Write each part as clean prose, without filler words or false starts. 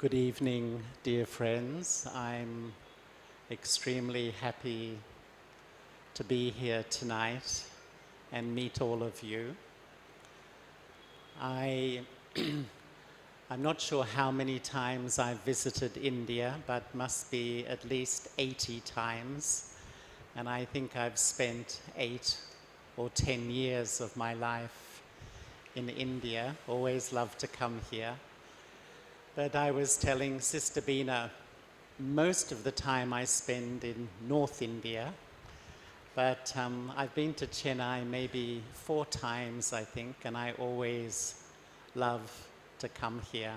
Good evening, dear friends. I'm extremely happy to be here tonight and meet all of you. I'm not sure how many times I've visited India, but must be at least 80 times. And I think I've spent 8 or 10 years of my life in India. Always love to come here. But I was telling Sister Beena, most of the time I spend in North India, but I've been to Chennai maybe 4 times, I think, and I always love to come here.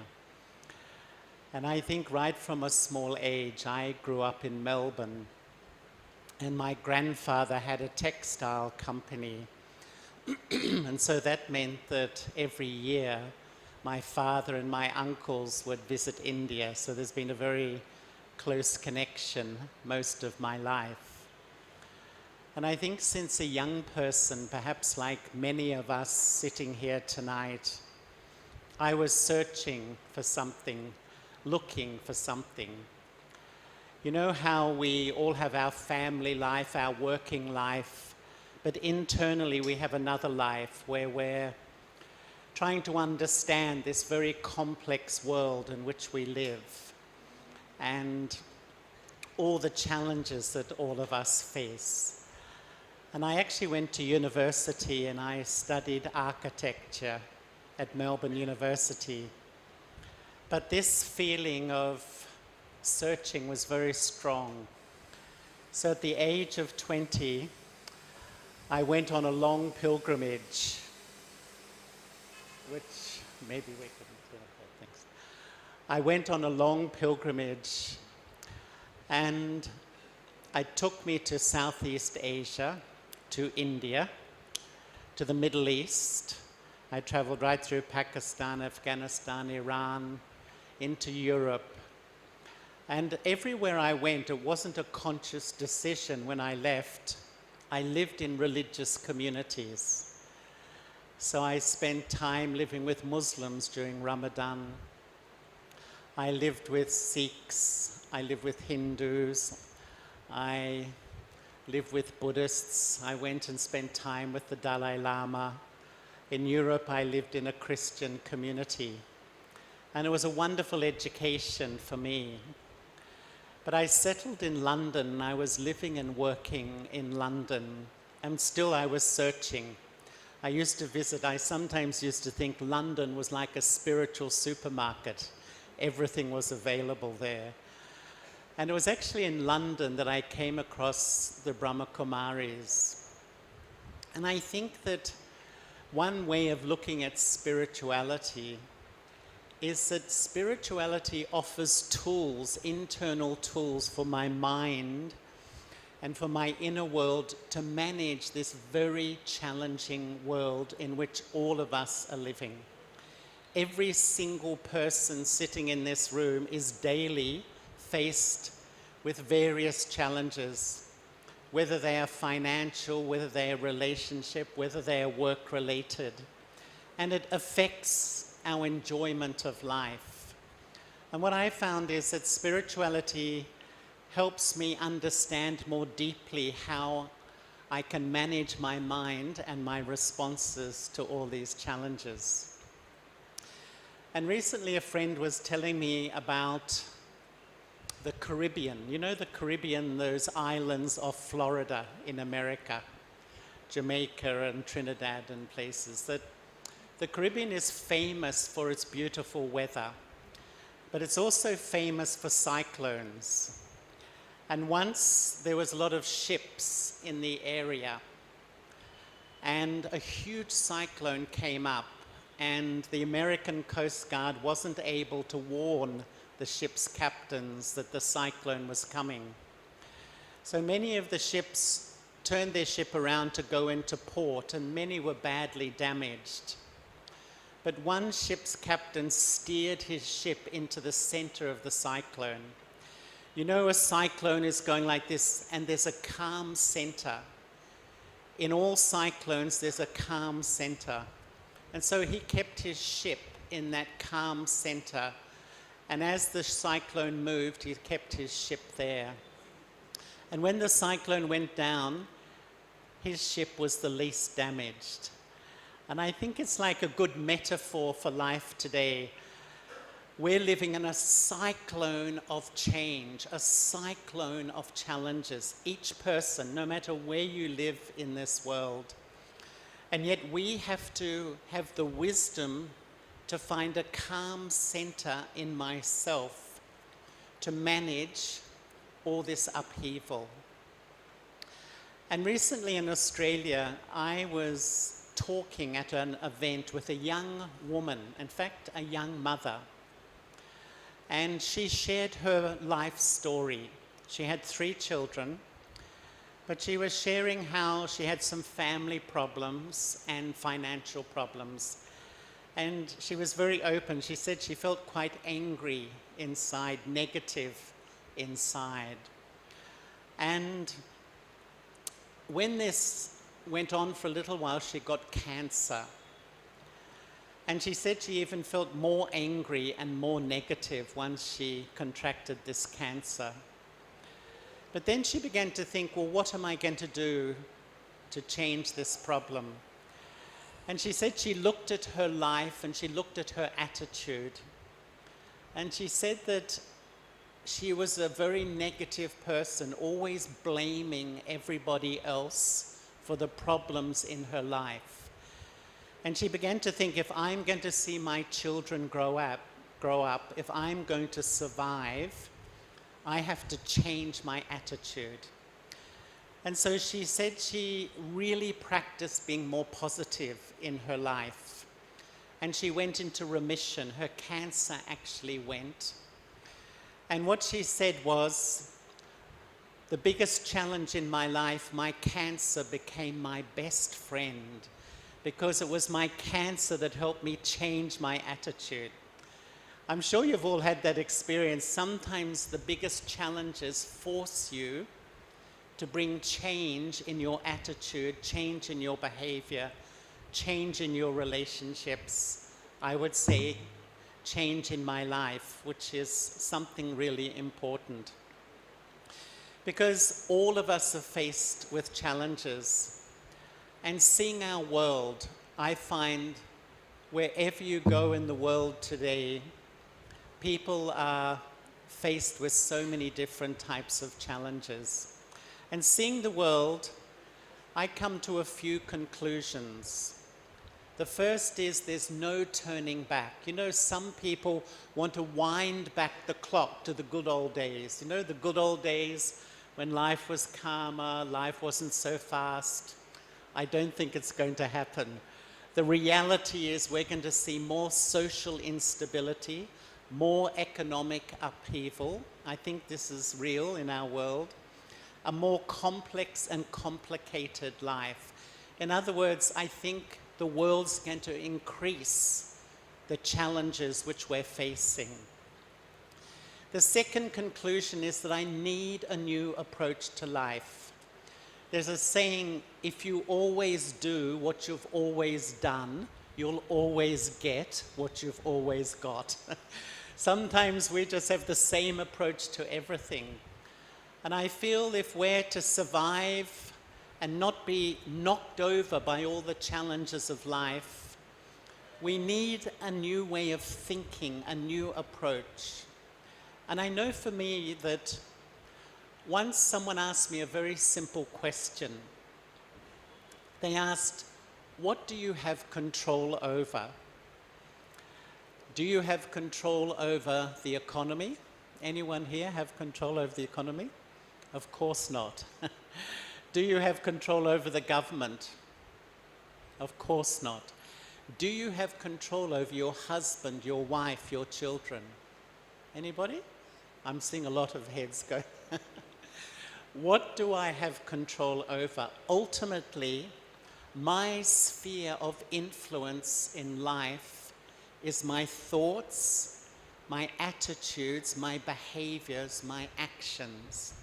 And I think right from a small age, I grew up in Melbourne, and my grandfather had a textile company. And so that meant that every year, my father and my uncles would visit India, so there's been a very close connection most of my life. And I think since a young person, perhaps like many of us sitting here tonight, I was searching for something, looking for something. You know how we all have our family life, our working life, but internally we have another life where we're trying to understand this very complex world in which we live and all the challenges that all of us face. And I actually went to university and I studied architecture at Melbourne University. But this feeling of searching was very strong. So at the age of 20, I went on a long pilgrimage, which maybe we couldn't hear. Thanks. I went on a long pilgrimage, and it took me to Southeast Asia, to India, to the Middle East. I traveled right through Pakistan, Afghanistan, Iran, into Europe. And everywhere I went, it wasn't a conscious decision when I left. I lived in religious communities. So I spent time living with Muslims during Ramadan. I lived with Sikhs, I lived with Hindus, I lived with Buddhists. I went and spent time with the Dalai Lama. In Europe, I lived in a Christian community. And it was a wonderful education for me. But I settled in London. I was living and working in London, and still I was searching. I used to visit, I sometimes used to think London was like a spiritual supermarket. Everything was available there. And it was actually in London that I came across the Brahma Kumaris. And I think that one way of looking at spirituality is that spirituality offers tools, internal tools for my mind and for my inner world to manage this very challenging world in which all of us are living. Every single person sitting in this room is daily faced with various challenges, whether they are financial, whether they are relationship, whether they are work-related. And it affects our enjoyment of life. And what I found is that spirituality helps me understand more deeply how I can manage my mind and my responses to all these challenges. And recently a friend was telling me about the Caribbean. You know the Caribbean, those islands of Florida in America, Jamaica and Trinidad and places. That the Caribbean is famous for its beautiful weather, but it's also famous for cyclones. And once there was a lot of ships in the area, and a huge cyclone came up, and the American Coast Guard wasn't able to warn the ship's captains that the cyclone was coming. So many of the ships turned their ship around to go into port, and many were badly damaged. But one ship's captain steered his ship into the center of the cyclone. You know, a cyclone is going like this, and there's a calm center. In all cyclones, there's a calm center. And so he kept his ship in that calm center And as the cyclone moved, he kept his ship there. And when the cyclone went down, his ship was the least damaged. And I think it's like a good metaphor for life today. We're living in a cyclone of change, a cyclone of challenges, each person, no matter where you live in this world. And yet we have to have the wisdom to find a calm center in myself to manage all this upheaval. And recently in Australia, I was talking at an event with a young woman, in fact, a young mother. And she shared her life story. She had 3 children, but she was sharing how she had some family problems and financial problems. And she was very open. She said she felt quite angry inside, negative inside. And when this went on for a little while, she got cancer. And she said she even felt more angry and more negative once she contracted this cancer. But then she began to think, well, what am I going to do to change this problem? And she said she looked at her life and she looked at her attitude. And she said that she was a very negative person, always blaming everybody else for the problems in her life. And she began to think, if I'm going to see my children grow up, if I'm going to survive, I have to change my attitude. And so she said she really practiced being more positive in her life. And she went into remission. Her cancer actually went. And what she said was, the biggest challenge in my life, my cancer became my best friend, because it was my cancer that helped me change my attitude. I'm sure you've all had that experience. Sometimes the biggest challenges force you to bring change in your attitude, change in your behavior, change in your relationships. I would say change in my life, which is something really important. Because all of us are faced with challenges. And seeing our world, I find wherever you go in the world today, people are faced with so many different types of challenges. And seeing the world, I come to a few conclusions. The first is there's no turning back. You know, some people want to wind back the clock to the good old days. You know, the good old days when life was calmer, life wasn't so fast. I don't think it's going to happen. The reality is we're going to see more social instability, more economic upheaval. I think this is real in our world. A more complex and complicated life. In other words, I think the world's going to increase the challenges which we're facing. The second conclusion is that I need a new approach to life. There's a saying, if you always do what you've always done, you'll always get what you've always got. Sometimes we just have the same approach to everything. And I feel if we're to survive and not be knocked over by all the challenges of life, we need a new way of thinking, a new approach. And I know for me that once someone asked me a very simple question. They asked, what do you have control over? Do you have control over the economy? Anyone here have control over the economy? Of course not. Do you have control over the government? Of course not. Do you have control over your husband, your wife, your children? Anybody? I'm seeing a lot of heads go. What do I have control over? Ultimately, my sphere of influence in life is my thoughts, my attitudes, my behaviors, my actions.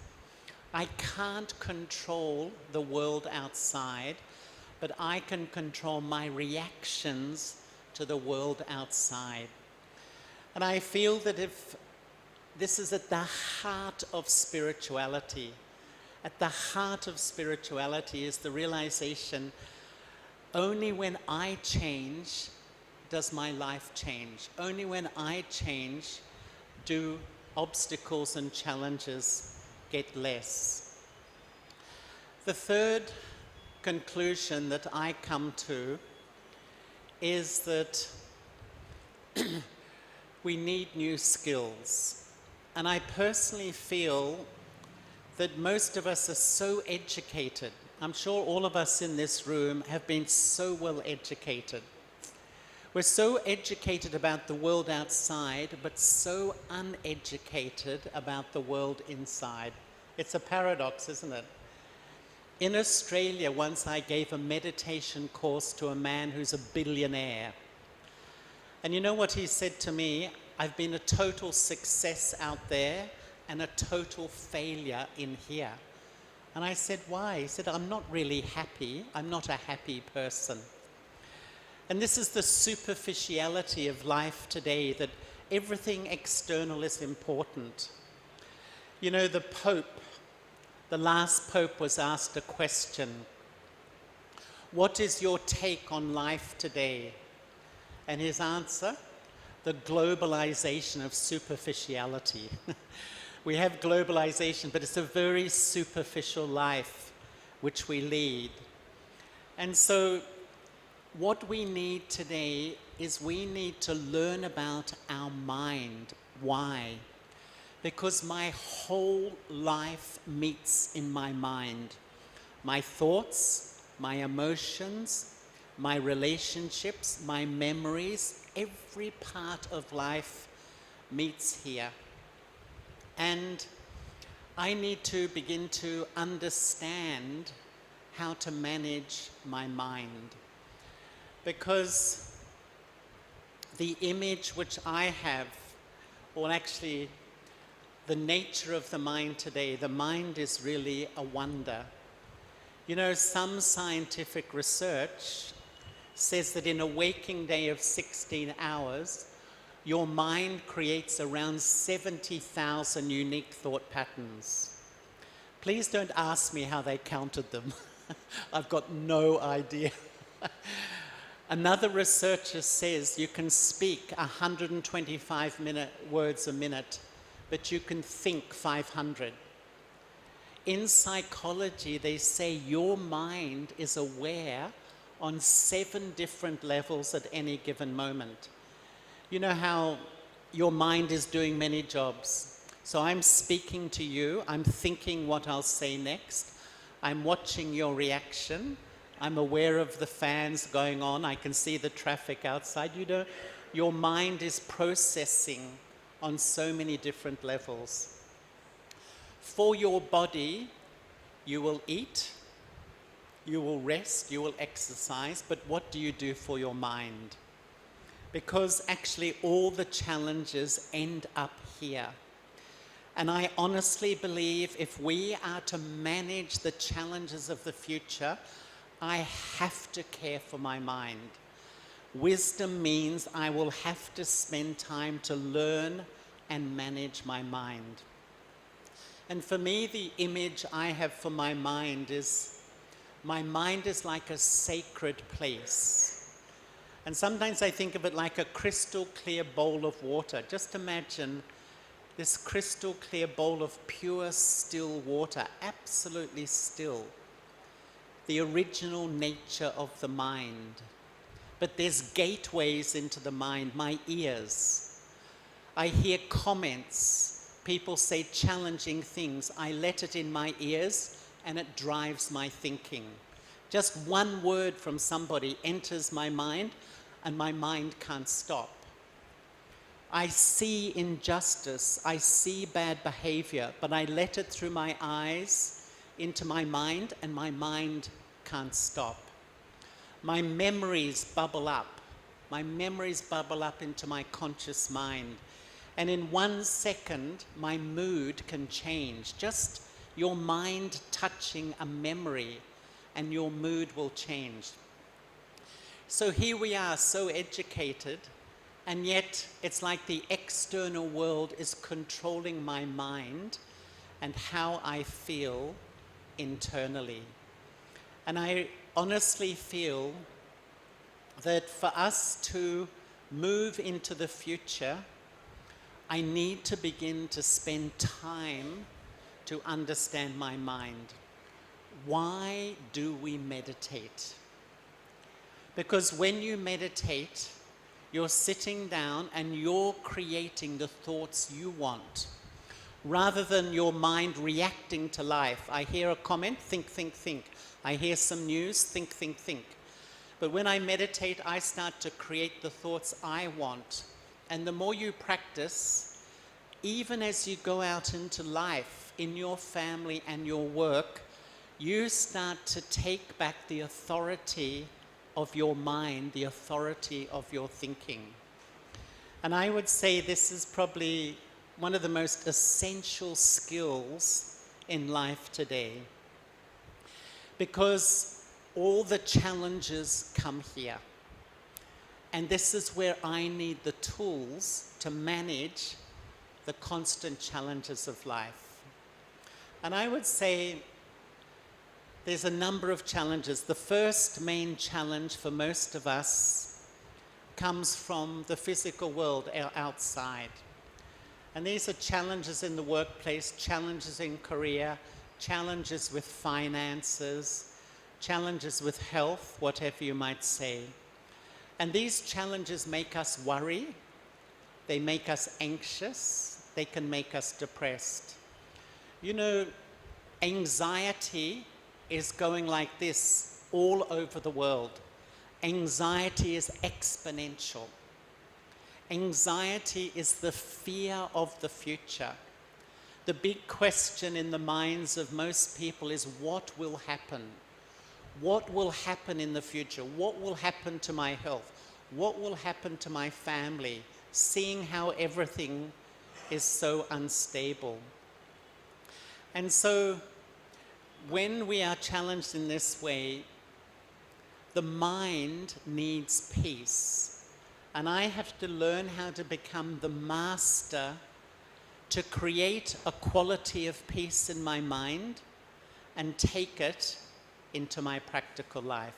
I can't control the world outside, but I can control my reactions to the world outside. And I feel that if this is at the heart of spirituality. At the heart of spirituality is the realization, only when I change does my life change. Only when I change do obstacles and challenges get less. The third conclusion that I come to is that we need new skills. And I personally feel that most of us are so educated. I'm sure all of us in this room have been so well educated. We're so educated about the world outside, but so uneducated about the world inside. It's a paradox, isn't it? In Australia, once I gave a meditation course to a man who's a billionaire. And you know what he said to me? I've been a total success out there and a total failure in here. And I said, why? He said, I'm not really happy. I'm not a happy person. And this is the superficiality of life today, that everything external is important. You know, the Pope, the last Pope, was asked a question. What is your take on life today? And his answer, the globalization of superficiality. We have globalization, but it's a very superficial life which we lead. And so what we need today is we need to learn about our mind. Why? Because my whole life meets in my mind. My thoughts, my emotions, my relationships, my memories, every part of life meets here. And I need to begin to understand how to manage my mind. Because the image which I have, or actually the nature of the mind today, the mind is really a wonder. You know, some scientific research says that in a waking day of 16 hours, your mind creates around 70,000 unique thought patterns. Please don't ask me how they counted them. I've got no idea. Another researcher says you can speak 125 words a minute, but you can think 500. In psychology, they say your mind is aware on 7 different levels at any given moment. You know how your mind is doing many jobs. So I'm speaking to you, I'm thinking what I'll say next, I'm watching your reaction, I'm aware of the fans going on, I can see the traffic outside. You know, your mind is processing on so many different levels. For your body, you will eat, you will rest, you will exercise, but what do you do for your mind? Because actually all the challenges end up here. And I honestly believe if we are to manage the challenges of the future, I have to care for my mind. Wisdom means I will have to spend time to learn and manage my mind. And for me, the image I have for my mind is like a sacred place. And sometimes I think of it like a crystal clear bowl of water. Just imagine this crystal clear bowl of pure still water, absolutely still. The original nature of the mind. But there's gateways into the mind, my ears. I hear comments. People say challenging things. I let it in my ears and it drives my thinking. Just one word from somebody enters my mind and my mind can't stop. I see injustice, I see bad behavior, but I let it through my eyes into my mind and my mind can't stop. My memories bubble up. My memories bubble up into my conscious mind. And in 1 second, my mood can change. Just your mind touching a memory and your mood will change. So here we are, so educated, And yet, it's like the external world is controlling my mind and how I feel internally. And I honestly feel that for us to move into the future, I need to begin to spend time to understand my mind. Why do we meditate? Because when you meditate, you're sitting down and you're creating the thoughts you want, rather than your mind reacting to life. I hear a comment, think, think, think. I hear some news, think, think, think. But when I meditate, I start to create the thoughts I want. And the more you practice, even as you go out into life, in your family and your work, you start to take back the authority of your mind, the authority of your thinking. And I would say this is probably one of the most essential skills in life today, because all the challenges come here. And this is where I need the tools to manage the constant challenges of life. And I would say there's a number of challenges. The first main challenge for most of us comes from the physical world outside. And these are challenges in the workplace, challenges in career, challenges with finances, challenges with health, whatever you might say. And these challenges make us worry, they make us anxious, they can make us depressed. You know, anxiety is going like this all over the world. Anxiety is exponential. Anxiety is the fear of the future. The big question in the minds of most people is, what will happen? What will happen in the future? What will happen to my health? What will happen to my family? Seeing how everything is so unstable. And so, when we are challenged in this way, the mind needs peace. And I have to learn how to become the master to create a quality of peace in my mind and take it into my practical life.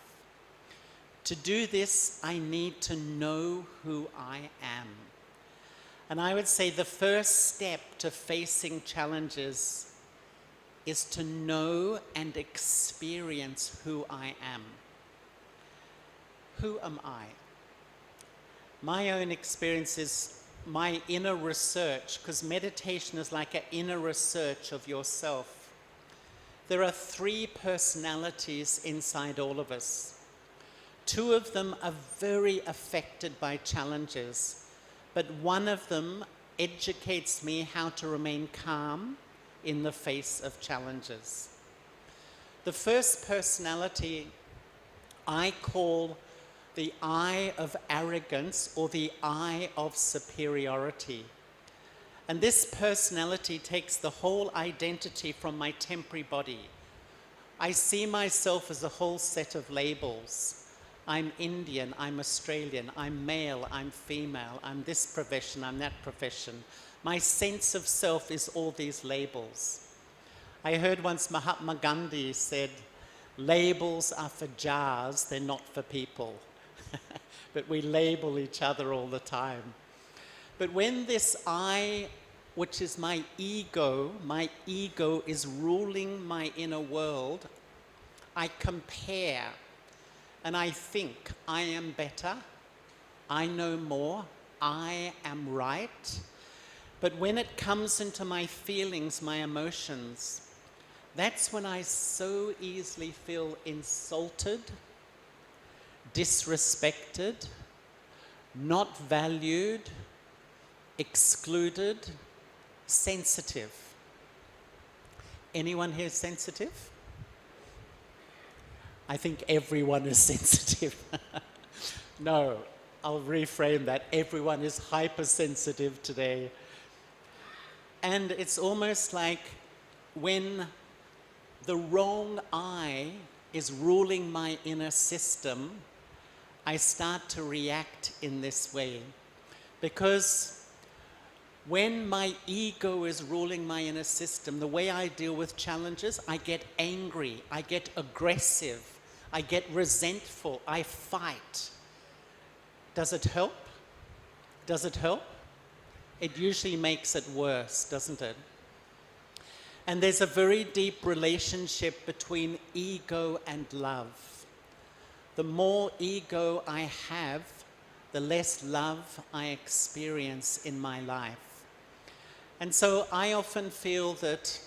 To do this, I need to know who I am. And I would say the first step to facing challenges is to know and experience who I am. Who am I? My own experience is my inner research, because meditation is like an inner research of yourself. There are 3 personalities inside all of us. 2 of them are very affected by challenges, but one of them educates me how to remain calm in the face of challenges. The first personality I call the Eye of Arrogance, or the Eye of Superiority. And this personality takes the whole identity from my temporary body. I see myself as a whole set of labels. I'm Indian, I'm Australian, I'm male, I'm female, I'm this profession, I'm that profession. My sense of self is all these labels. I heard once Mahatma Gandhi said, labels are for jars, they're not for people. But we label each other all the time. But when this I, which is my ego is ruling my inner world, I compare and I think I am better, I know more, I am right. But when it comes into my feelings, my emotions, that's when I so easily feel insulted, disrespected, not valued, excluded, sensitive. Anyone here sensitive? I think everyone is sensitive. No, I'll reframe that. Everyone is hypersensitive today. And it's almost like when the wrong I is ruling my inner system, I start to react in this way. Because when my ego is ruling my inner system, the way I deal with challenges, I get angry, I get aggressive, I get resentful, I fight. Does it help? Does it help? It usually makes it worse, doesn't it? And there's a very deep relationship between ego and love. The more ego I have, the less love I experience in my life. And so I often feel that,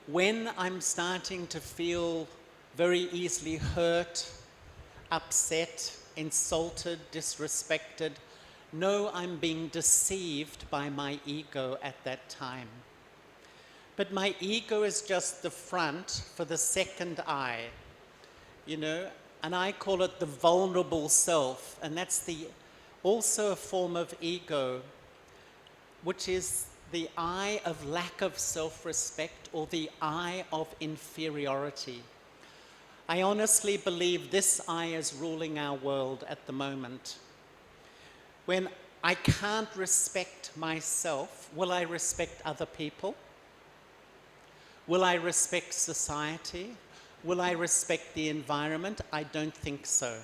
when I'm starting to feel very easily hurt, upset, insulted, disrespected, know I'm being deceived by my ego at that time. But my ego is just the front for the second eye, and I call it the vulnerable self, and that's also a form of ego, which is the eye of lack of self-respect or the eye of inferiority. I honestly believe this eye is ruling our world at the moment. When I can't respect myself, will I respect other people? Will I respect society? Will I respect the environment? I don't think so.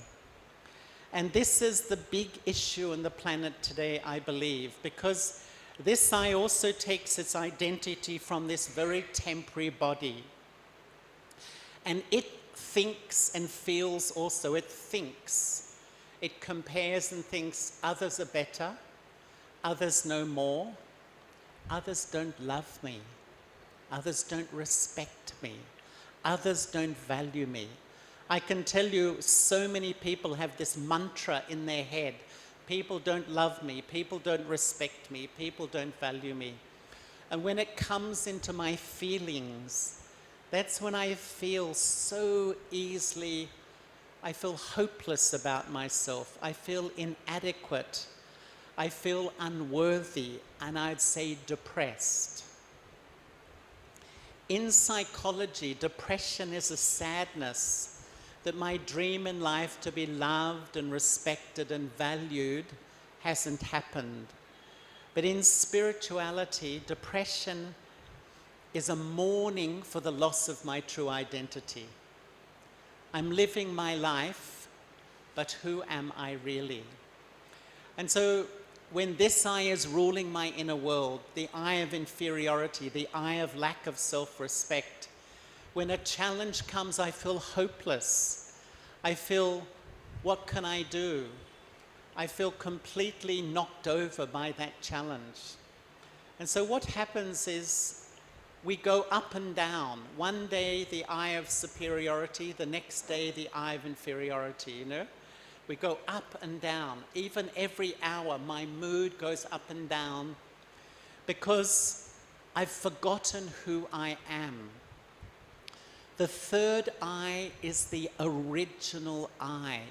And this is the big issue on the planet today, I believe, because this eye also takes its identity from this very temporary body. And it thinks and feels also. It thinks. It compares and thinks others are better, others know more, others don't love me, others don't respect me, others don't value me. I can tell you so many people have this mantra in their head. People don't love me, people don't respect me, people don't value me. And when it comes into my feelings, that's when I feel so easily, I feel hopeless about myself. I feel inadequate. I feel unworthy, and I'd say depressed. In psychology, depression is a sadness that my dream in life to be loved and respected and valued hasn't happened. But in spirituality, depression is a mourning for the loss of my true identity. I'm living my life, but who am I really? And so when this eye is ruling my inner world, the eye of inferiority, the eye of lack of self-respect, when a challenge comes, I feel hopeless. I feel, what can I do? I feel completely knocked over by that challenge. And so what happens is we go up and down. One day, the eye of superiority, the next day, the eye of inferiority, We go up and down. Even every hour, my mood goes up and down because I've forgotten who I am. The third eye is the original eye,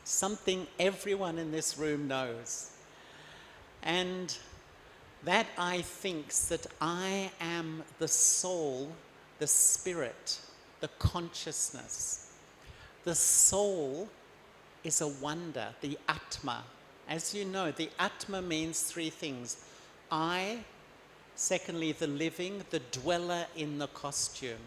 something everyone in this room knows. And that eye thinks that I am the soul, the spirit, the consciousness. The soul is a wonder, the Atma. As you know, the Atma means three things. I, secondly, the living, the dweller in the costume.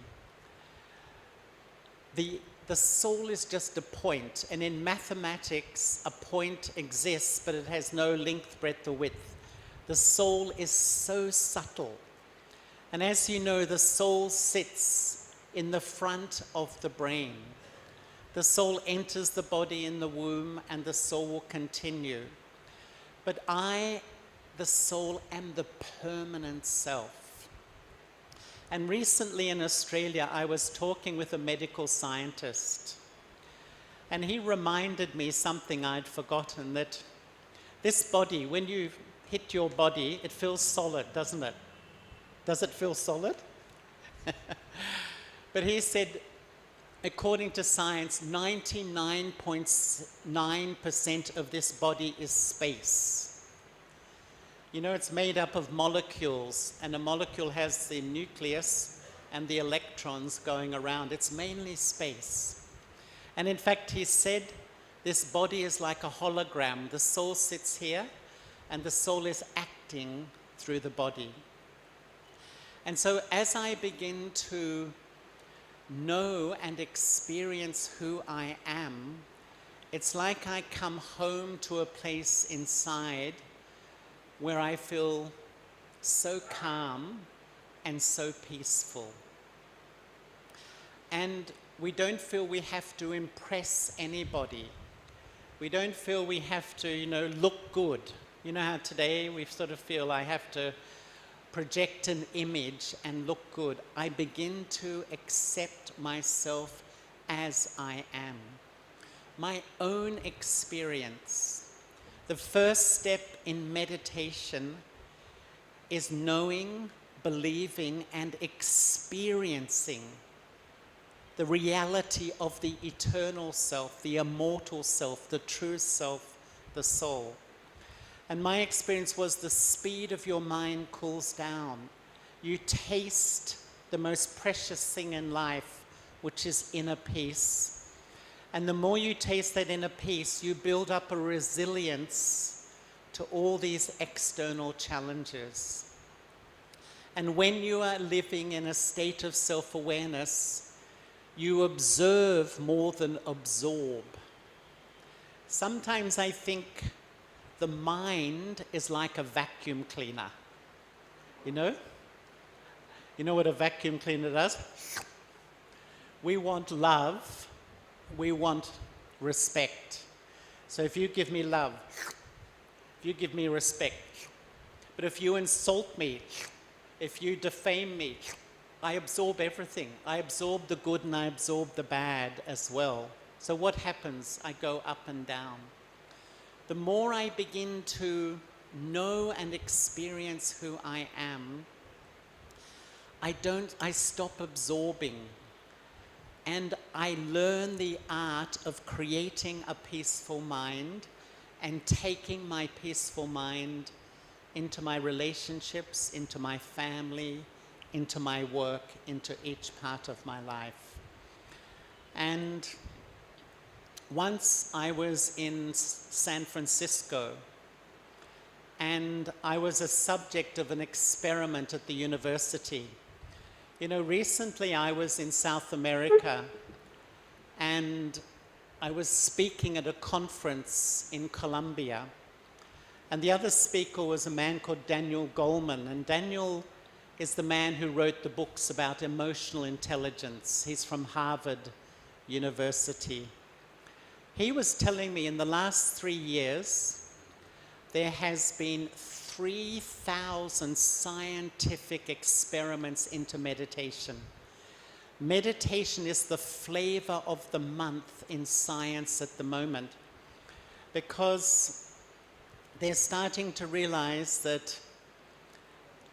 The soul is just a point, and in mathematics, a point exists, but it has no length, breadth, or width. The soul is so subtle. And as you know, the soul sits in the front of the brain. The soul enters the body in the womb, and the soul will continue. But I, the soul, am the permanent self. And recently in Australia, I was talking with a medical scientist. And he reminded me something I'd forgotten, that this body, when you hit your body, it feels solid, doesn't it? Does it feel solid? But he said, according to science, 99.9% of this body is space. It's made up of molecules, and a molecule has the nucleus and the electrons going around. It's mainly space. And in fact, he said, This body is like a hologram. The soul sits here, and the soul is acting through the body. And so as I begin to know and experience who I am, it's like I come home to a place inside where I feel so calm and so peaceful. And we don't feel we have to impress anybody. We don't feel we have to, look good. You know how today we sort of feel I have to project an image and look good. I begin to accept myself as I am. My own experience. The first step in meditation is knowing, believing, and experiencing the reality of the eternal self, the immortal self, the true self, the soul. And my experience was the speed of your mind cools down. You taste the most precious thing in life, which is inner peace. And the more you taste that inner peace, you build up a resilience to all these external challenges. And when you are living in a state of self-awareness, you observe more than absorb. Sometimes I think the mind is like a vacuum cleaner. You know? You know what a vacuum cleaner does? We want love. We want respect. So if you give me love, if you give me respect, but if you insult me, if you defame me, I absorb everything. I absorb the good and I absorb the bad as well. So what happens? I go up and down. The more I begin to know and experience who I am, I stop absorbing. And I learn the art of creating a peaceful mind and taking my peaceful mind into my relationships, into my family, into my work, into each part of my life. And once I was in San Francisco, and I was a subject of an experiment at the university. Recently I was in South America, and I was speaking at a conference in Colombia. And the other speaker was a man called Daniel Goleman. And Daniel is the man who wrote the books about emotional intelligence. He's from Harvard University. He was telling me in the last 3 years, there has been 3,000 scientific experiments into meditation. Meditation is the flavor of the month in science at the moment, because they're starting to realize that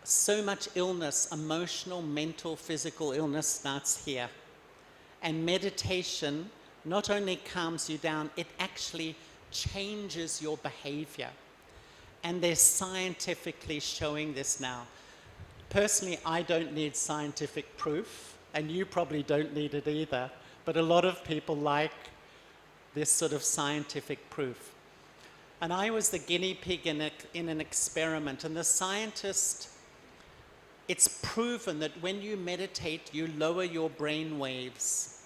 so much illness, emotional, mental, physical illness starts here. And meditation not only calms you down, it actually changes your behavior. And they're scientifically showing this now. Personally, I don't need scientific proof, and you probably don't need it either, but a lot of people like this sort of scientific proof. And I was the guinea pig in an experiment, and the scientist, it's proven that when you meditate, you lower your brain waves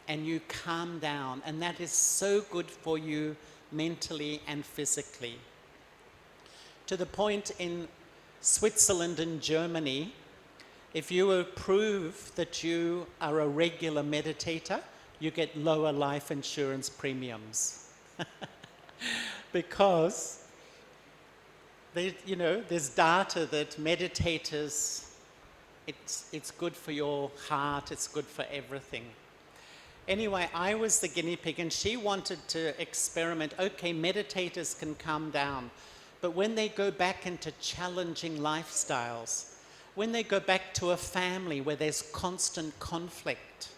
and you calm down, and that is so good for you mentally and physically. To the point in Switzerland and Germany, if you prove that you are a regular meditator, you get lower life insurance premiums. Because there's data that meditators, it's good for your heart, it's good for everything. Anyway, I was the guinea pig, and she wanted to experiment. Okay, meditators can calm down, but when they go back into challenging lifestyles, when they go back to a family where there's constant conflict,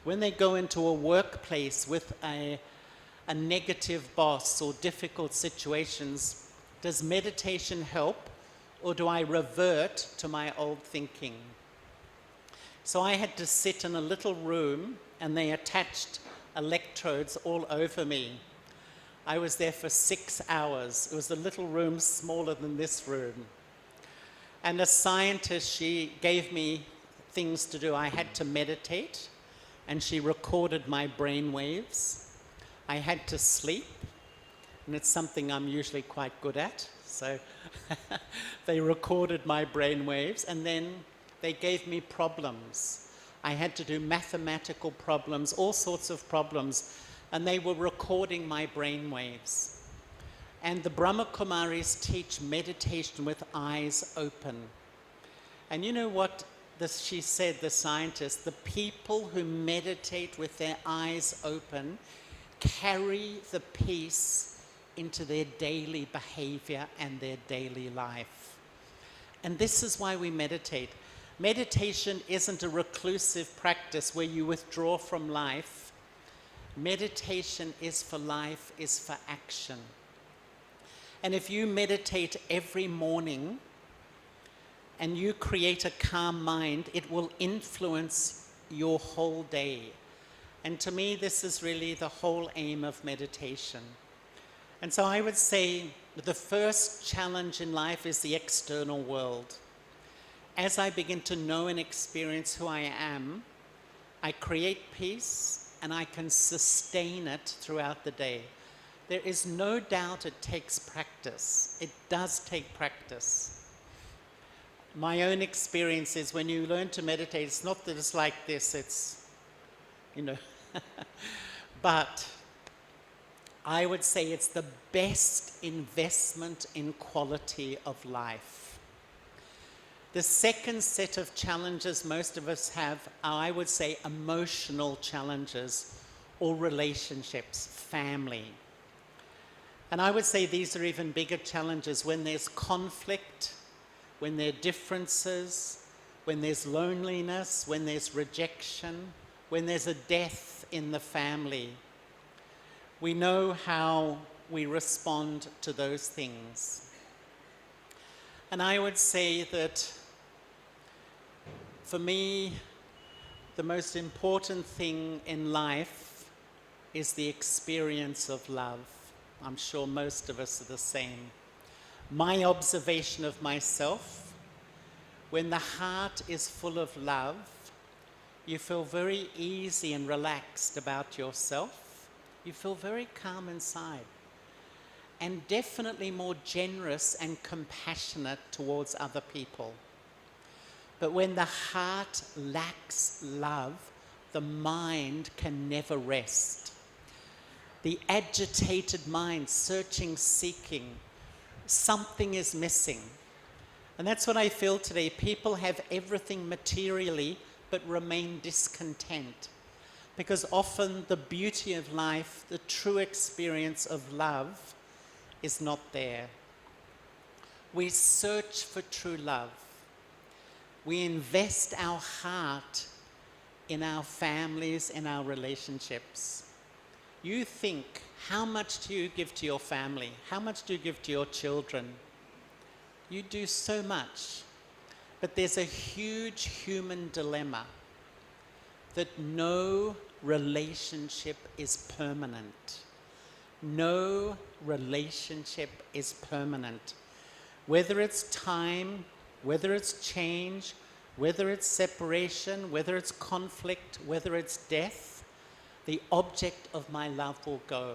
when they go into a workplace with a negative boss or difficult situations, does meditation help, or do I revert to my old thinking? So I had to sit in a little room, and they attached electrodes all over me I was there for 6 hours. It was a little room smaller than this room. And a scientist, she gave me things to do. I had to meditate, and she recorded my brain waves. I had to sleep, and it's something I'm usually quite good at. So they recorded my brain waves, and then they gave me problems. I had to do mathematical problems, all sorts of problems, and they were recording my brain waves. And the Brahma Kumaris teach meditation with eyes open. And you know what she said, the scientist, the people who meditate with their eyes open carry the peace into their daily behavior and their daily life. And this is why we meditate. Meditation isn't a reclusive practice where you withdraw from life. Meditation is for life, is for action. And if you meditate every morning and you create a calm mind, it will influence your whole day. And to me, this is really the whole aim of meditation. And so I would say the first challenge in life is the external world. As I begin to know and experience who I am, I create peace and I can sustain it throughout the day. There is no doubt it takes practice. It does take practice. My own experience is when you learn to meditate, it's not that it's like this, it's, but I would say it's the best investment in quality of life. The second set of challenges most of us have are, I would say, emotional challenges or relationships, family. And I would say these are even bigger challenges when there's conflict, when there are differences, when there's loneliness, when there's rejection, when there's a death in the family. We know how we respond to those things. And I would say that for me, the most important thing in life is the experience of love. I'm sure most of us are the same. My observation of myself, when the heart is full of love, you feel very easy and relaxed about yourself. You feel very calm inside. And definitely more generous and compassionate towards other people. But when the heart lacks love, the mind can never rest. The agitated mind, searching, seeking, something is missing. And that's what I feel today. People have everything materially, but remain discontent. Because often the beauty of life, the true experience of love, is not there. We search for true love. We invest our heart in our families, in our relationships. You think, how much do you give to your family? How much do you give to your children? You do so much. But there's a huge human dilemma that no relationship is permanent. No relationship is permanent. Whether it's time, whether it's change, whether it's separation, whether it's conflict, whether it's death, the object of my love will go.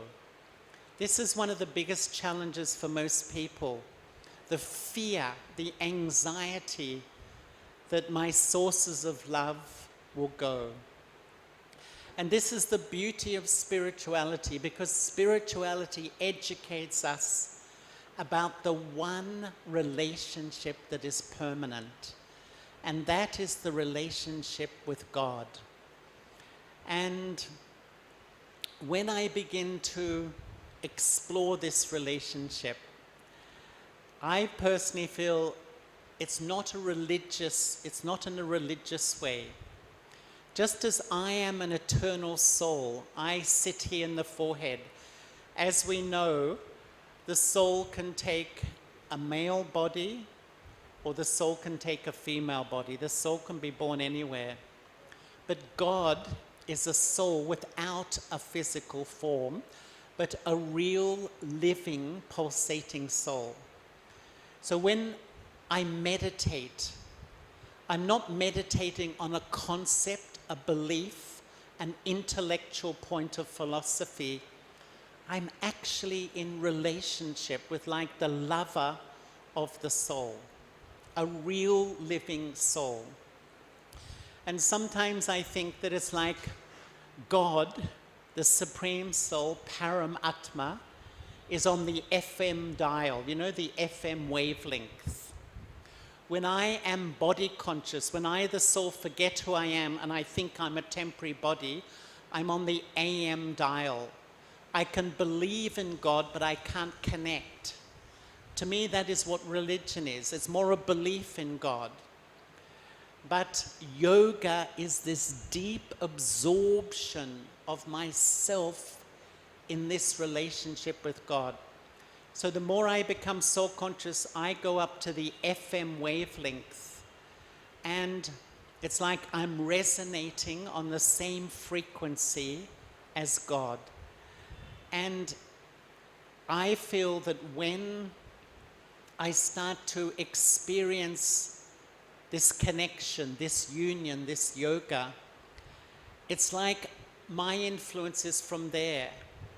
This is one of the biggest challenges for most people. The fear, the anxiety that my sources of love will go. And this is the beauty of spirituality, because spirituality educates us about the one relationship that is permanent, and that is the relationship with God. And when I begin to explore this relationship, I personally feel it's not in a religious way. Just as I am an eternal soul, I sit here in the forehead. As we know, the soul can take a male body or the soul can take a female body. The soul can be born anywhere. But God is a soul without a physical form. but a real, living, pulsating soul. So when I meditate, I'm not meditating on a concept, a belief, an intellectual point of philosophy. I'm actually in relationship with like the lover of the soul, a real living soul. And sometimes I think that it's like God, the Supreme Soul, Param Atma, is on the FM dial, you know, the FM wavelength. When I am body conscious, when I, the soul, forget who I am and I think I'm a temporary body, I'm on the AM dial. I can believe in God, but I can't connect. To me, that is what religion is. It's more a belief in God. But yoga is this deep absorption of myself in this relationship with God. So the more I become soul conscious, I go up to the FM wavelength. And it's like I'm resonating on the same frequency as God. And I feel that when I start to experience this connection, this union, this yoga, it's like my influence is from there.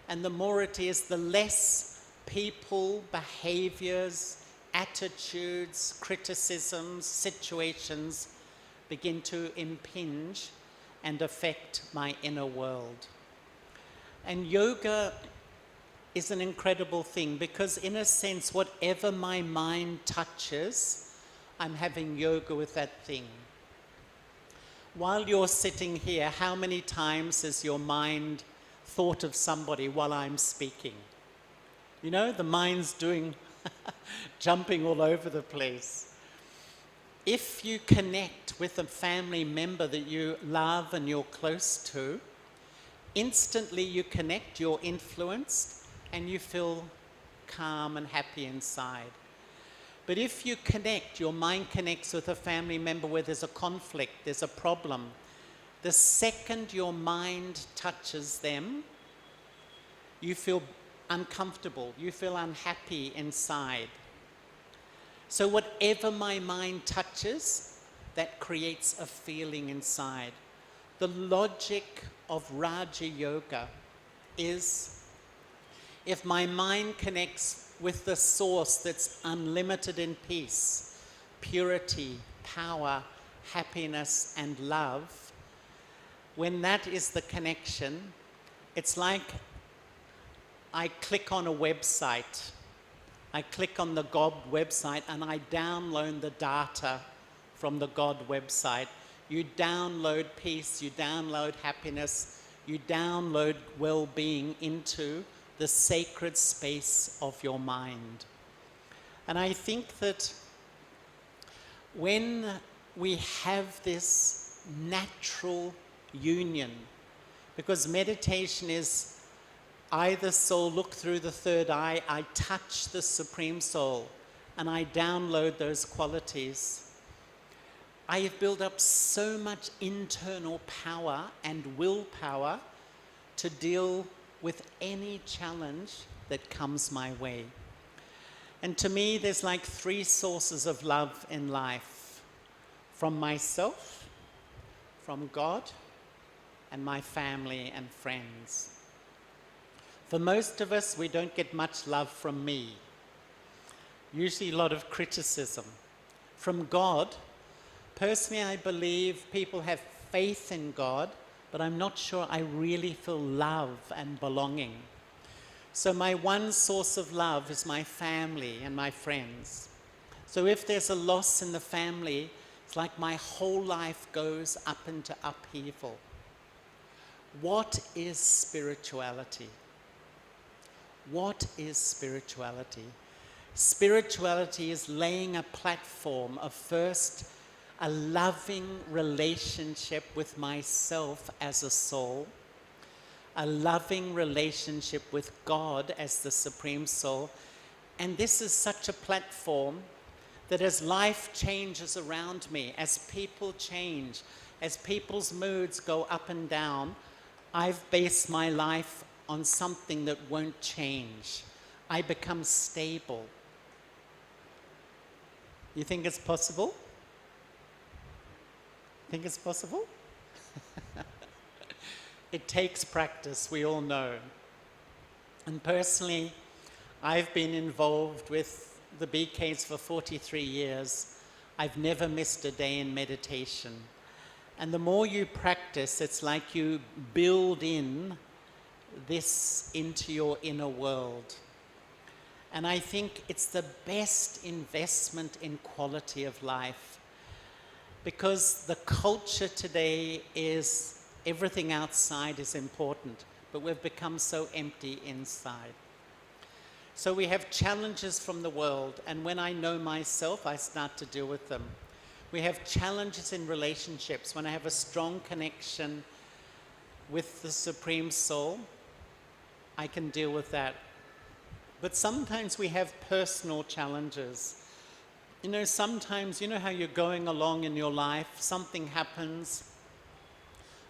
And the more it is, the less people, behaviors, attitudes, criticisms, situations begin to impinge and affect my inner world. And yoga is an incredible thing because, in a sense, whatever my mind touches, I'm having yoga with that thing. While you're sitting here, how many times has your mind thought of somebody while I'm speaking? You know, the mind's doing, jumping all over the place. If you connect with a family member that you love and you're close to, instantly you connect, you're influenced, and you feel calm and happy inside. But if you connect, your mind connects with a family member where there's a conflict, there's a problem, the second your mind touches them, you feel uncomfortable, you feel unhappy inside. So whatever my mind touches, that creates a feeling inside. The logic of Raja Yoga is, if my mind connects with the source that's unlimited in peace, purity, power, happiness, and love, when that is the connection, it's like I click on a website. I click on the God website and I download the data from the God website. You download peace, you download happiness, you download well-being into the sacred space of your mind. And I think that when we have this natural union, because meditation is I, the soul, look through the third eye, I touch the Supreme Soul, and I download those qualities. I have built up so much internal power and willpower to deal with any challenge that comes my way. And to me, there's like three sources of love in life: from myself, from God, and my family and friends. For most of us, we don't get much love from me. Usually a lot of criticism. From God, personally, I believe people have faith in God, but I'm not sure I really feel love and belonging. So my one source of love is my family and my friends. So if there's a loss in the family, it's like my whole life goes up into upheaval. What is spirituality? What is spirituality? Spirituality is laying a platform of first a loving relationship with myself as a soul, a loving relationship with God as the Supreme Soul. And this is such a platform that as life changes around me, as people change, as people's moods go up and down, I've based my life on something that won't change. I become stable. You think it's possible? Think it's possible? It takes practice, we all know. And personally, I've been involved with the BKs for 43 years. I've never missed a day in meditation. And the more you practice, it's like you build in this into your inner world. And I think it's the best investment in quality of life, because the culture today is everything outside is important, but we've become so empty inside. So we have challenges from the world, and when I know myself, I start to deal with them. We have challenges in relationships. When I have a strong connection with the Supreme Soul, I can deal with that. But sometimes we have personal challenges. You know, sometimes, you know how you're going along in your life, something happens,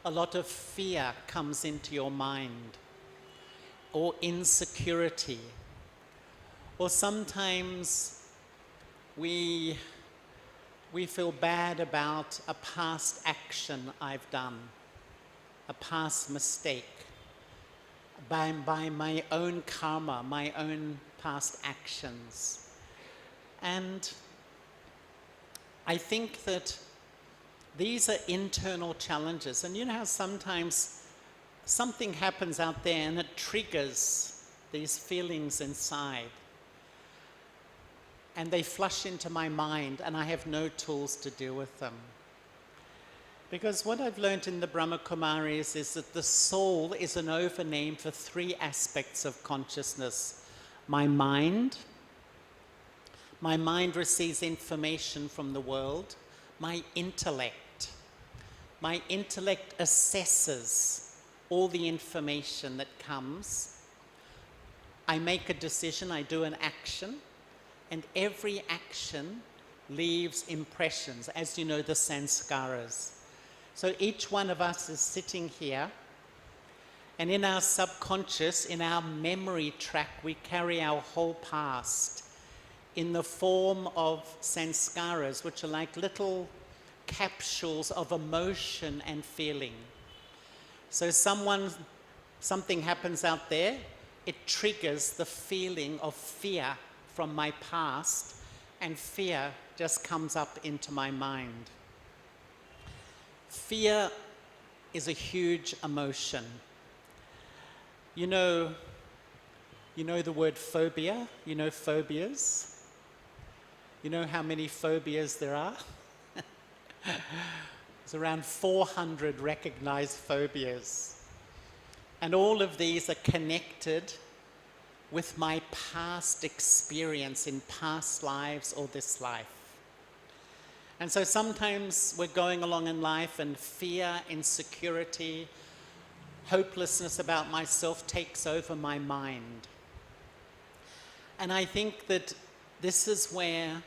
a lot of fear comes into your mind, or insecurity. Or sometimes we feel bad about a past action I've done, a past mistake, by my own karma, my own past actions. And I think that these are internal challenges. And you know how sometimes something happens out there and it triggers these feelings inside. And they flush into my mind, and I have no tools to deal with them. Because what I've learned in the Brahma Kumaris is that the soul is an overname for three aspects of consciousness. My mind receives information from the world. My intellect assesses all the information that comes. I make a decision, I do an action, and every action leaves impressions, as you know, the sanskaras. So each one of us is sitting here, and in our subconscious, in our memory track, we carry our whole past in the form of sanskaras, which are like little capsules of emotion and feeling. So something happens out there, it triggers the feeling of fear from my past, and fear just comes up into my mind. Fear is a huge emotion. You know the word phobia? You know phobias? You know how many phobias there are? There's around 400 recognized phobias. And all of these are connected with my past experience in past lives or this life. And so sometimes we're going along in life and fear, insecurity, hopelessness about myself takes over my mind. And I think that this is where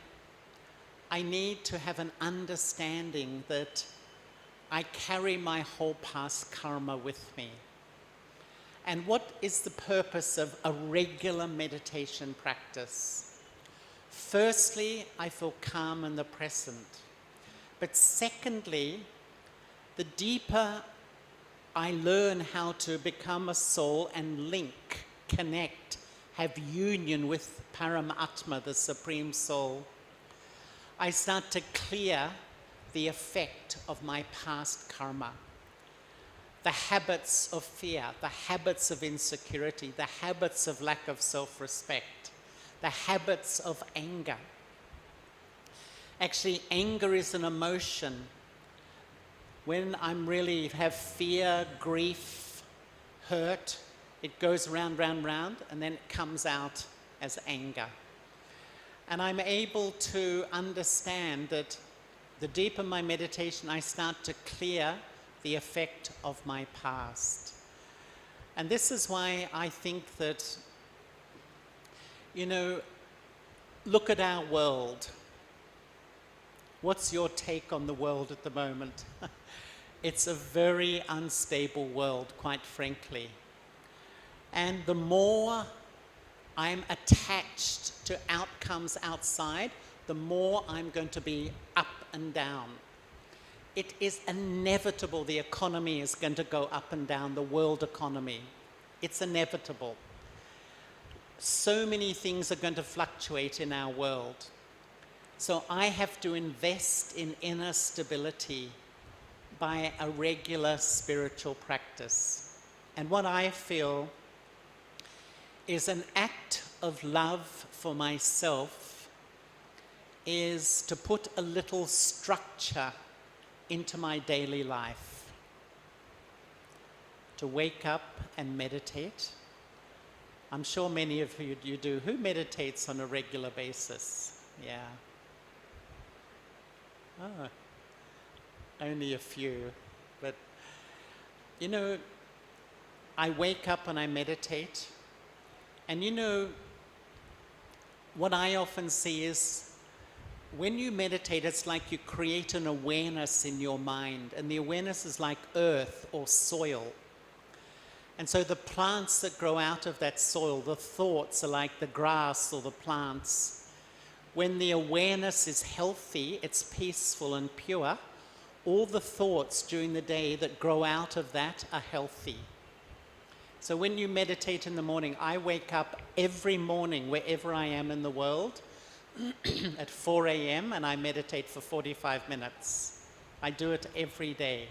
I need to have an understanding that I carry my whole past karma with me. And what is the purpose of a regular meditation practice? Firstly, I feel calm in the present. But secondly, the deeper I learn how to become a soul and link, connect, have union with Paramatma, the Supreme Soul, I start to clear the effect of my past karma. The habits of fear, the habits of insecurity, the habits of lack of self-respect, the habits of anger. Actually, anger is an emotion. When I'm really have fear, grief, hurt, it goes round, round, round, and then it comes out as anger. And I'm able to understand that the deeper my meditation, I start to clear the effect of my past. And this is why I think that, look at our world. What's your take on the world at the moment? It's a very unstable world, quite frankly. And the more I'm attached to outcomes outside, the more I'm going to be up and down. It is inevitable the economy is going to go up and down, the world economy. It's inevitable. So many things are going to fluctuate in our world. So I have to invest in inner stability by a regular spiritual practice. And what I feel is an act of love for myself is to put a little structure into my daily life. To wake up and meditate. I'm sure many of you do. Who meditates on a regular basis? Yeah. Oh, only a few. But, you know, I wake up and I meditate. And you know, what I often see is when you meditate, it's like you create an awareness in your mind. And the awareness is like earth or soil. And so the plants that grow out of that soil, the thoughts are like the grass or the plants. When the awareness is healthy, it's peaceful and pure, all the thoughts during the day that grow out of that are healthy. So when you meditate in the morning, I wake up every morning wherever I am in the world at 4 a.m. and I meditate for 45 minutes. I do it every day.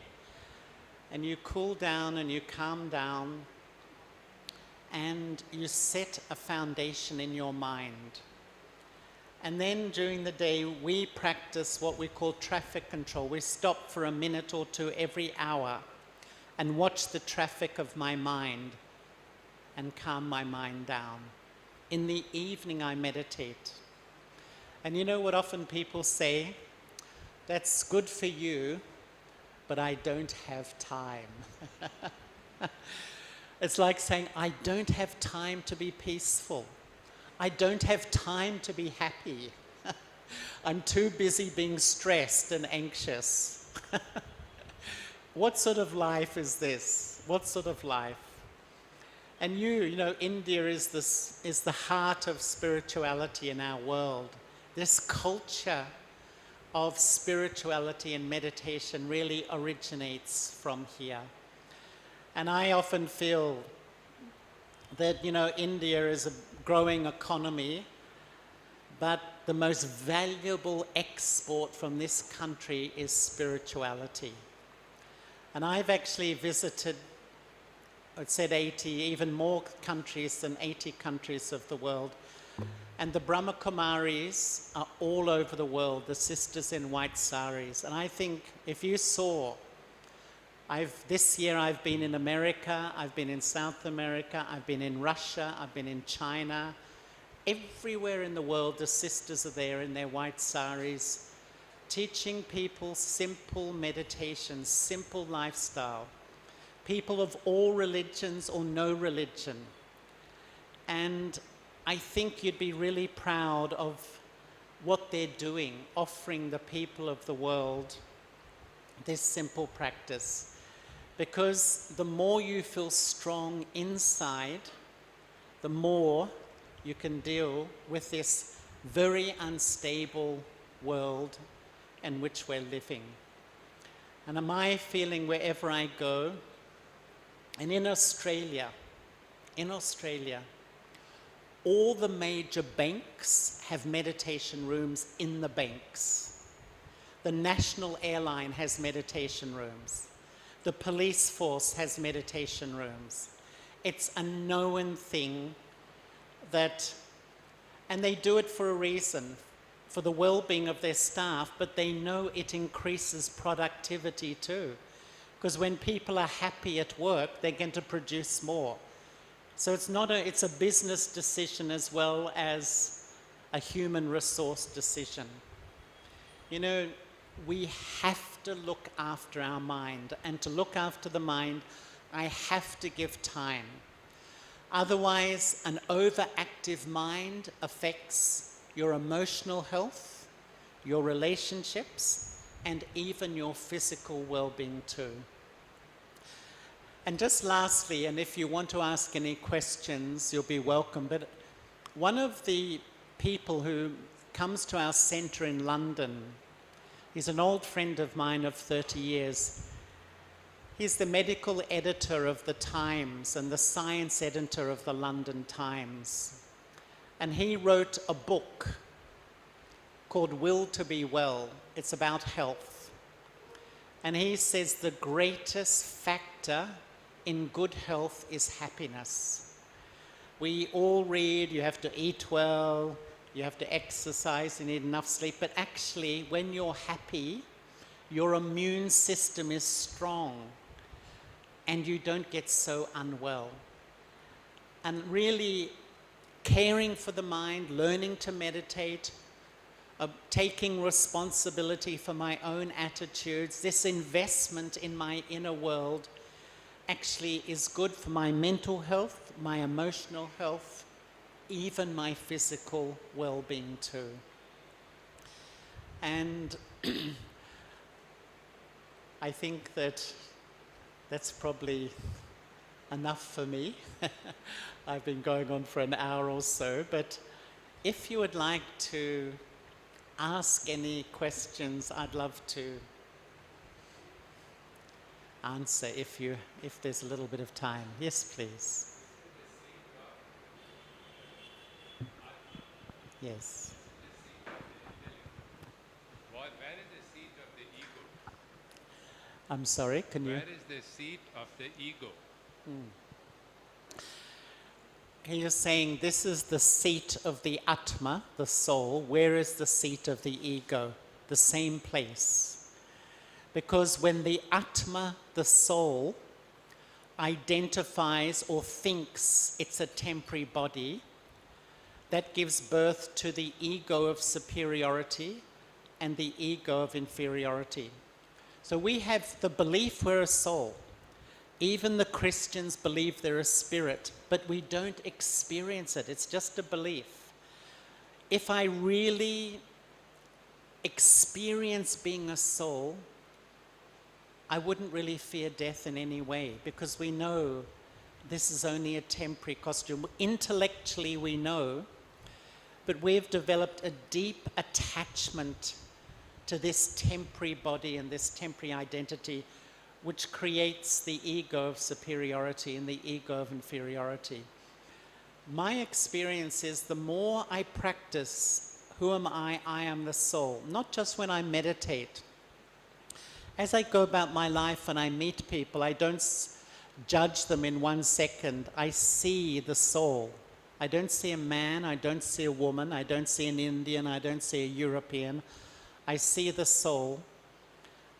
And you cool down and you calm down and you set a foundation in your mind. And then during the day, we practice what we call traffic control. We stop for a minute or two every hour and watch the traffic of my mind and calm my mind down. In the evening, I meditate. And you know what often people say? That's good for you, but I don't have time. It's like saying, I don't have time to be peaceful. I don't have time to be happy. I'm too busy being stressed and anxious. What sort of life is this? What sort of life? And you know, India is the heart of spirituality in our world. This culture of spirituality and meditation really originates from here. And I often feel that, you know, India is a growing economy, but the most valuable export from this country is spirituality. And I've actually visited, I'd said 80, even more countries than 80 countries of the world. And the Brahma Kumaris are all over the world, the sisters in white saris. And I think if you saw, this year I've been in America, I've been in South America, I've been in Russia, I've been in China. Everywhere in the world, the sisters are there in their white saris, teaching people simple meditation, simple lifestyle. People of all religions or no religion. And I think you'd be really proud of what they're doing, offering the people of the world this simple practice. Because the more you feel strong inside, the more you can deal with this very unstable world in which we're living. And am I feeling wherever I go, and in Australia, all the major banks have meditation rooms in the banks. The national airline has meditation rooms. The police force has meditation rooms. It's a known thing that, and they do it for a reason, for the well-being of their staff, but they know it increases productivity too. Because when people are happy at work, they're going to produce more. So it's a business decision as well as a human resource decision. You know, we have to look after our mind, and to look after the mind, I have to give time. Otherwise, an overactive mind affects your emotional health, your relationships, and even your physical well-being too. And just lastly, and if you want to ask any questions, you'll be welcome. But one of the people who comes to our centre in London, he's an old friend of mine of 30 years. He's the medical editor of the Times and the science editor of the London Times. And he wrote a book called Will to Be Well. It's about health. And he says the greatest factor in good health is happiness. We all read, you have to eat well, you have to exercise, you need enough sleep. But actually, when you're happy, your immune system is strong and you don't get so unwell. And really caring for the mind, learning to meditate, taking responsibility for my own attitudes, this investment in my inner world actually is good for my mental health, my emotional health, even my physical well-being too. And I think that's probably enough for me. I've been going on for an hour or so, but if you would like to ask any questions, I'd love to answer if there's a little bit of time. Yes, please. Yes. Where is the seat of the ego? I'm sorry, can you? Where is the seat of the ego? You're saying this is the seat of the Atma, the soul. Where is the seat of the ego? The same place. Because when the Atma, the soul, identifies or thinks it's a temporary body, that gives birth to the ego of superiority and the ego of inferiority. So we have the belief we're a soul. Even the Christians believe they're a spirit, but we don't experience it. It's just a belief. If I really experience being a soul, I wouldn't really fear death in any way, because we know this is only a temporary costume. Intellectually we know, but we've developed a deep attachment to this temporary body and this temporary identity, which creates the ego of superiority and the ego of inferiority. My experience is the more I practice, who am I am the soul, not just when I meditate. As I go about my life and I meet people, I don't judge them in 1 second. I see the soul. I don't see a man, I don't see a woman, I don't see an Indian, I don't see a European. I see the soul.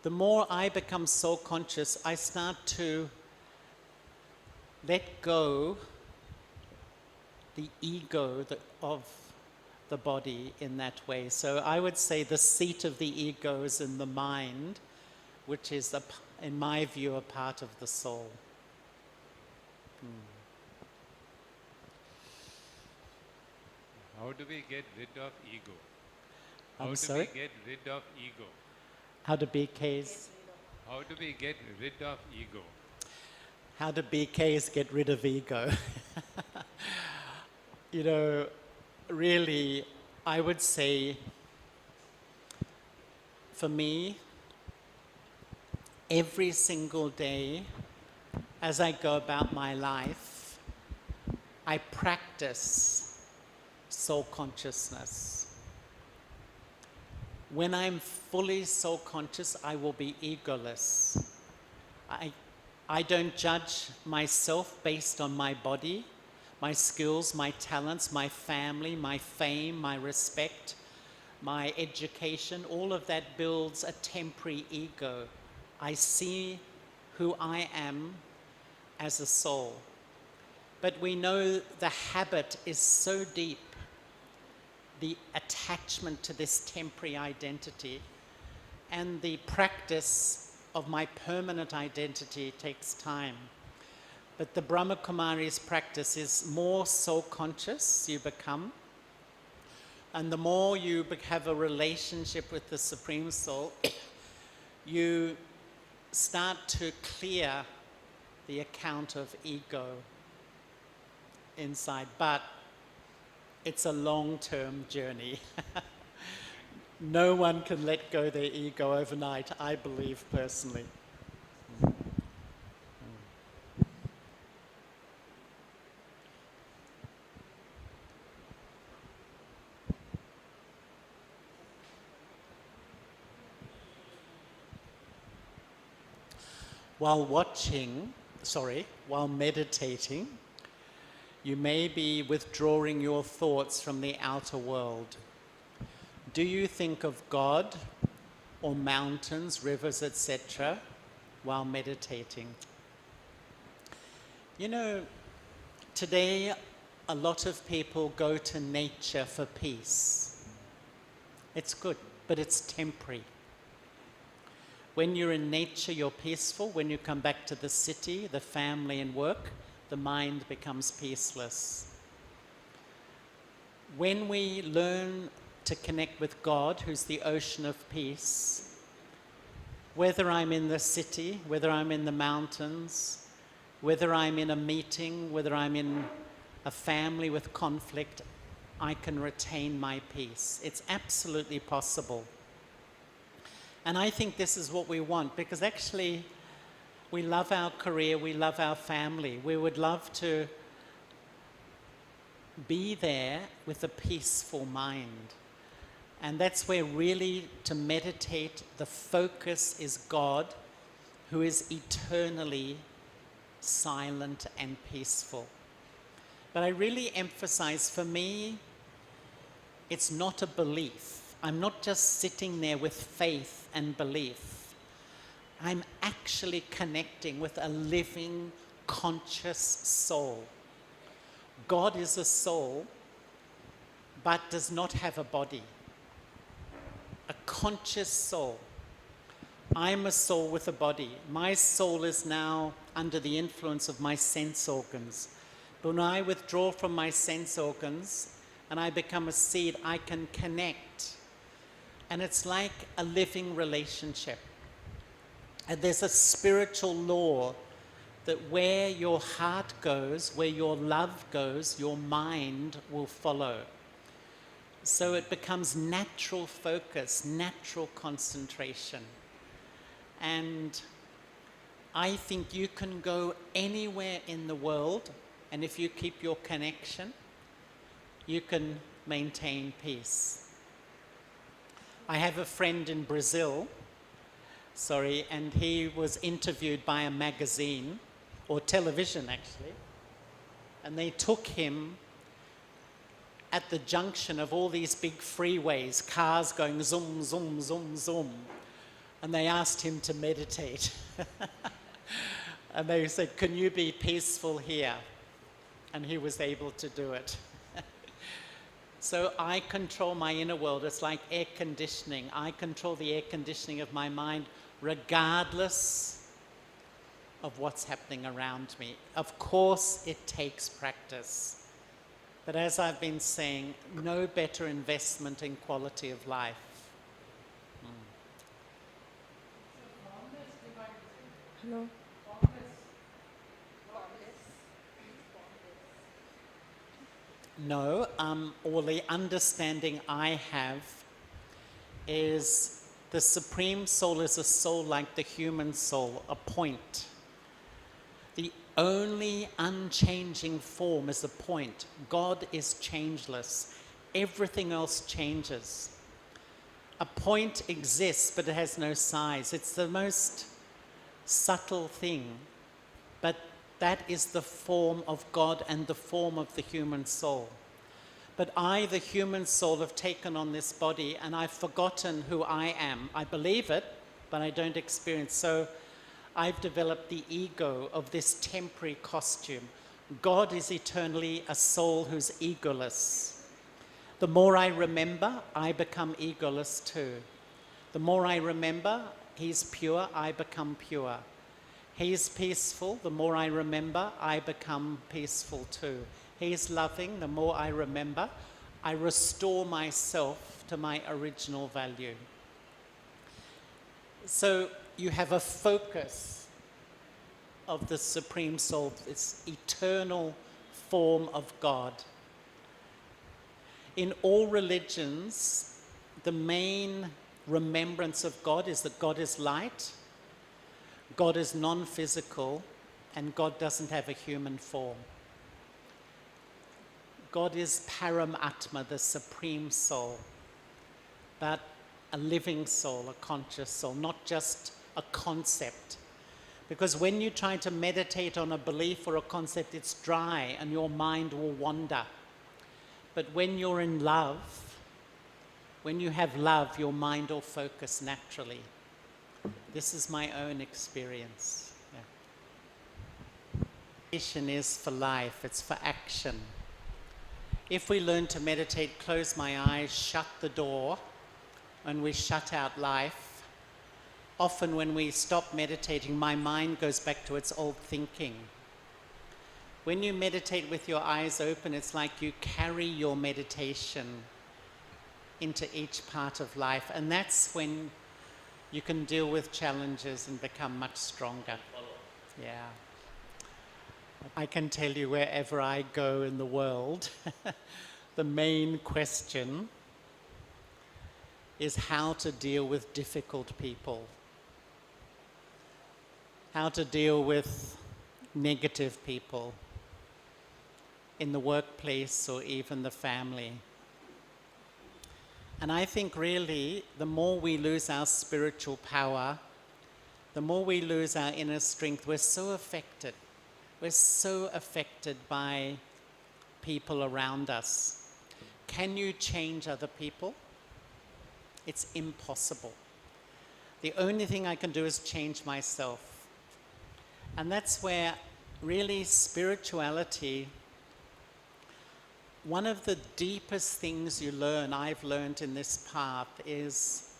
The more I become soul conscious, I start to let go the ego of the body in that way. So I would say the seat of the ego is in the mind, which is, in my view, a part of the soul. How do we get rid of ego? I'm sorry? How do we get rid of ego? How do BKs? How do we get rid of ego? How do BKs get rid of ego? You know, really, I would say, for me, every single day, as I go about my life, I practice soul consciousness. When I'm fully soul conscious, I will be egoless. I don't judge myself based on my body, my skills, my talents, my family, my fame, my respect, my education. All of that builds a temporary ego. I see who I am as a soul. But we know the habit is so deep, the attachment to this temporary identity, and the practice of my permanent identity takes time. But the Brahma Kumari's practice is more soul conscious you become, and the more you have a relationship with the Supreme Soul, you start to clear the account of ego inside, but it's a long-term journey. No one can let go their ego overnight, I believe personally. While meditating, you may be withdrawing your thoughts from the outer world. Do you think of God or mountains, rivers, etc., while meditating? You know, today a lot of people go to nature for peace. It's good, but it's temporary. When you're in nature, you're peaceful. When you come back to the city, the family and work, the mind becomes peaceless. When we learn to connect with God, who's the ocean of peace, whether I'm in the city, whether I'm in the mountains, whether I'm in a meeting, whether I'm in a family with conflict, I can retain my peace. It's absolutely possible. And I think this is what we want, because actually we love our career, we love our family. We would love to be there with a peaceful mind. And that's where really to meditate, the focus is God, who is eternally silent and peaceful. But I really emphasize, for me, it's not a belief. I'm not just sitting there with faith and belief. I'm actually connecting with a living, conscious soul. God is a soul, but does not have a body. A conscious soul. I'm a soul with a body. My soul is now under the influence of my sense organs. But when I withdraw from my sense organs and I become a seed, I can connect. And it's like a living relationship. And there's a spiritual law that where your heart goes, where your love goes, your mind will follow. So it becomes natural focus, natural concentration. And I think you can go anywhere in the world, and if you keep your connection, you can maintain peace. I have a friend in Brazil, and he was interviewed by a magazine, or television actually, and they took him at the junction of all these big freeways, cars going zoom, zoom, zoom, zoom, and they asked him to meditate. And they said, "Can you be peaceful here?" And he was able to do it. So I control my inner world. It's like air conditioning. I control the air conditioning of my mind regardless of what's happening around me. Of course, it takes practice. But as I've been saying, no better investment in quality of life. Hello. No, or the understanding I have is the Supreme Soul is a soul like the human soul, a point. The only unchanging form is a point. God is changeless. Everything else changes. A point exists, but it has no size. It's the most subtle thing, but that is the form of God and the form of the human soul. But I, the human soul, have taken on this body and I've forgotten who I am. I believe it, but I don't experience. So I've developed the ego of this temporary costume. God is eternally a soul who's egoless. The more I remember, I become egoless too. The more I remember, He's pure, I become pure. He's peaceful, the more I remember, I become peaceful too. He's loving, the more I remember, I restore myself to my original value. So you have a focus of the Supreme Soul, this eternal form of God. In all religions, the main remembrance of God is that God is light, God is non-physical, and God doesn't have a human form. God is Paramatma, the Supreme Soul, but a living soul, a conscious soul, not just a concept. Because when you try to meditate on a belief or a concept, it's dry and your mind will wander. But when you're in love, when you have love, your mind will focus naturally. This is my own experience. Yeah. Meditation is for life, it's for action. If we learn to meditate, close my eyes, shut the door, and we shut out life, often when we stop meditating, my mind goes back to its old thinking. When you meditate with your eyes open, it's like you carry your meditation into each part of life. And that's when you can deal with challenges and become much stronger. Yeah. I can tell you wherever I go in the world, the main question is how to deal with difficult people, how to deal with negative people in the workplace or even the family. And I think really the more we lose our spiritual power, the more we lose our inner strength. We're so affected. We're so affected by people around us. Can you change other people? It's impossible. The only thing I can do is change myself. And that's where really spirituality, one of the deepest things you learn, I've learned in this path, is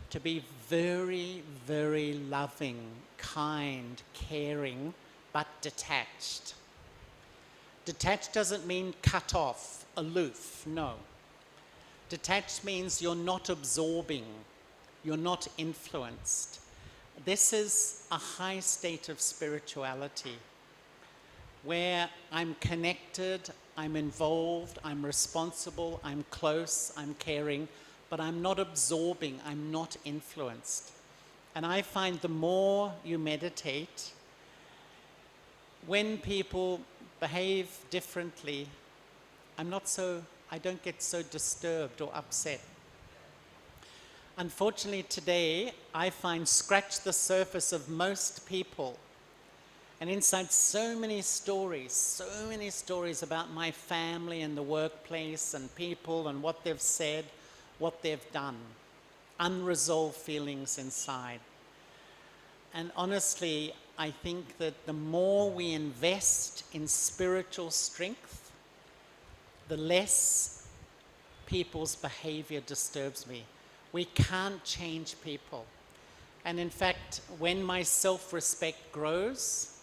to be very, very loving, kind, caring, but detached. Detached doesn't mean cut off, aloof, no. Detached means you're not absorbing, you're not influenced. This is a high state of spirituality where I'm connected, I'm involved, I'm responsible, I'm close, I'm caring, but I'm not absorbing, I'm not influenced. And I find the more you meditate, when people behave differently, I don't get so disturbed or upset. Unfortunately today, I find scratch the surface of most people, and inside so many stories about my family and the workplace and people and what they've said, what they've done, unresolved feelings inside. And honestly, I think that the more we invest in spiritual strength, the less people's behavior disturbs me. We can't change people. And in fact, when my self-respect grows,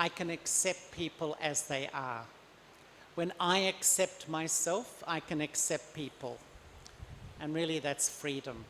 I can accept people as they are. When I accept myself, I can accept people. And really, that's freedom.